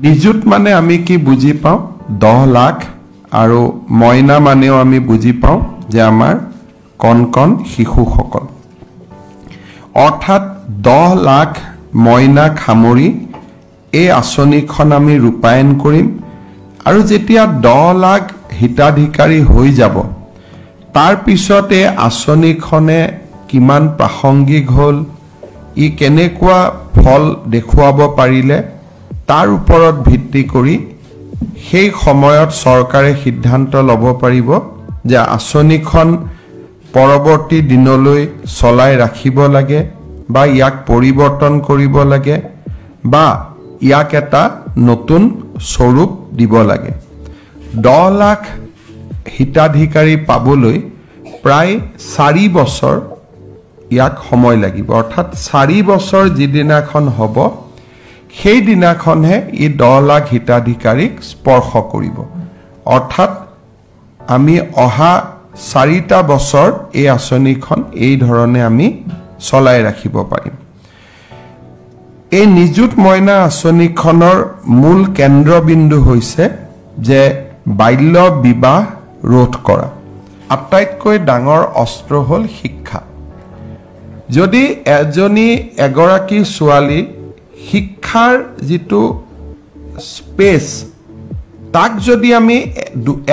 নিযুত মানে আমি কি বুজি পাওঁ 10 লাখ আৰু মইনা মানেও আমি বুজি পাওঁ যে আমাৰ কণ শিশুসকল অৰ্থাৎ 10 লাখ মইনা খামৰি এই আঁচনিখন আমি ৰূপায়ণ কৰিম আৰু যেতিয়া 10 লাখ হিতাধিকাৰী হৈ যাব তাৰ পিছতে আঁচনিখনে কিমান প্ৰাসংগিক হ'ল ই কেনেকুৱা ফল দেখুৱাব পাৰিলে তাৰ ওপৰত ভিত্তি কৰি সেই সময়ত চৰকাৰে সিদ্ধান্ত ল'ব পাৰিব যে আঁচনিখন পৰৱৰ্তী দিনলৈ চলাই ৰাখিব লাগে বা ইয়াক পৰিৱৰ্তন কৰিব লাগে বা ইয়াক এটা নতুন স্বৰূপ দিব লাগে 10 লাখ হিতাধিকাৰী পাবলৈ প্ৰায় 4 বছৰ ইয়াক সময় লাগিব অৰ্থাৎ 4 বছৰ যিদিনাখন হ'ব সেই দিনাখনহে ই 10 লাখ হিতাধিকাৰীক স্পৰ্শ কৰিব অৰ্থাৎ আমি অহা 4টা বছৰ এই আঁচনিখন এই ধৰণে আমি চলাই ৰাখিব পাৰিম এই নিযুত মইনা আঁচনিখনৰ মূল কেন্দ্ৰবিন্দু হৈছে যে বাল্য বিবাহ ৰোধ কৰা আটাইতকৈ ডাঙৰ অস্ত্ৰ হ'ল শিক্ষা যদি এগৰাকী ছোৱালী শিক্ষাৰ যেটো স্পেস তাক যদি আমি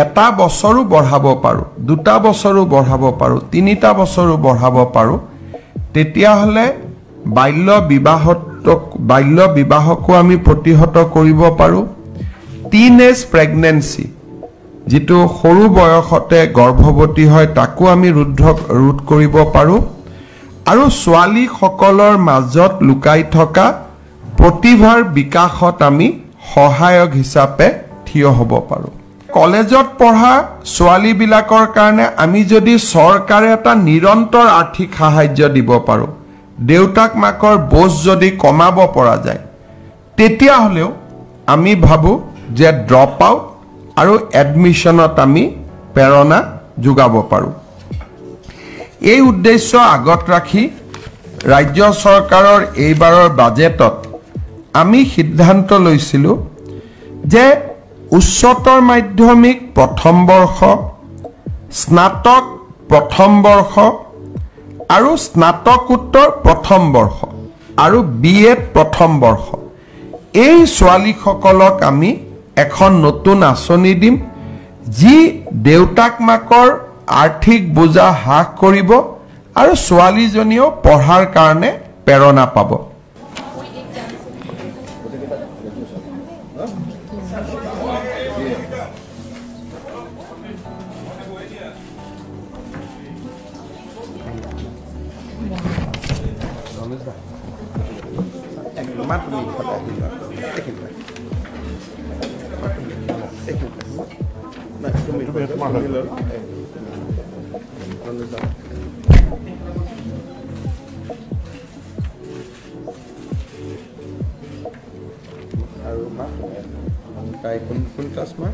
এটা বছৰো বঢ়াব পাৰো দুটা বছৰো বঢ়াব পাৰো তিনিটা বছৰো বঢ়াব পাৰো তেতিয়া হলে বাল্য বিবাহকো আমি প্ৰতিহত কৰিব পাৰো টিনেজ প্ৰেগনেন্সি যেটো সৰু বয়সতে গৰ্ভৱতী হয় তাকো আমি ৰোধ কৰিব পাৰো আৰু ছোৱালী সকলৰ মাজত লুকাই থকা প্ৰতিভাৰ বিকাশত আমি সহায়ক হিচাপে থিয় হ'ব পাৰো কলেজত পঢ়া ছোৱালী বিলাকৰ কাৰণে আমি যদি চৰকাৰে এটা নিৰন্তৰ আৰ্থিক সাহায্য দিব পাৰো দেউতাক মাকৰ বোজ যদি কমাব পৰা যায় তেতিয়া হলেও আমি ভাবো যে ড্ৰপ আউট আৰু এডমিশনত আমি প্ৰেৰণা যোগাব পাৰো এই উদ্দেশ্য আগত ৰাখি ৰাজ্য চৰকাৰৰ এইবাৰৰ বাজেটত আমি সিদ্ধান্ত লৈছিলো যে উচ্চতৰ মাধ্যমিক প্ৰথম বৰ্ষ স্নাতক প্ৰথম বৰ্ষ আৰু স্নাতকোত্তৰ প্ৰথম বৰ্ষ আৰু বিএড প্ৰথম বৰ্ষ এই ছোৱালীসকলক আমি এখন নতুন আঁচনি দিম যি দেউতাক মাকৰ আৰ্থিক বোজা হ্ৰাস কৰিব আৰু ছোৱালীজনীও পঢ়াৰ কাৰণে প্ৰেৰণা পাব আৰু মা তাই কোন ক্লাছ মা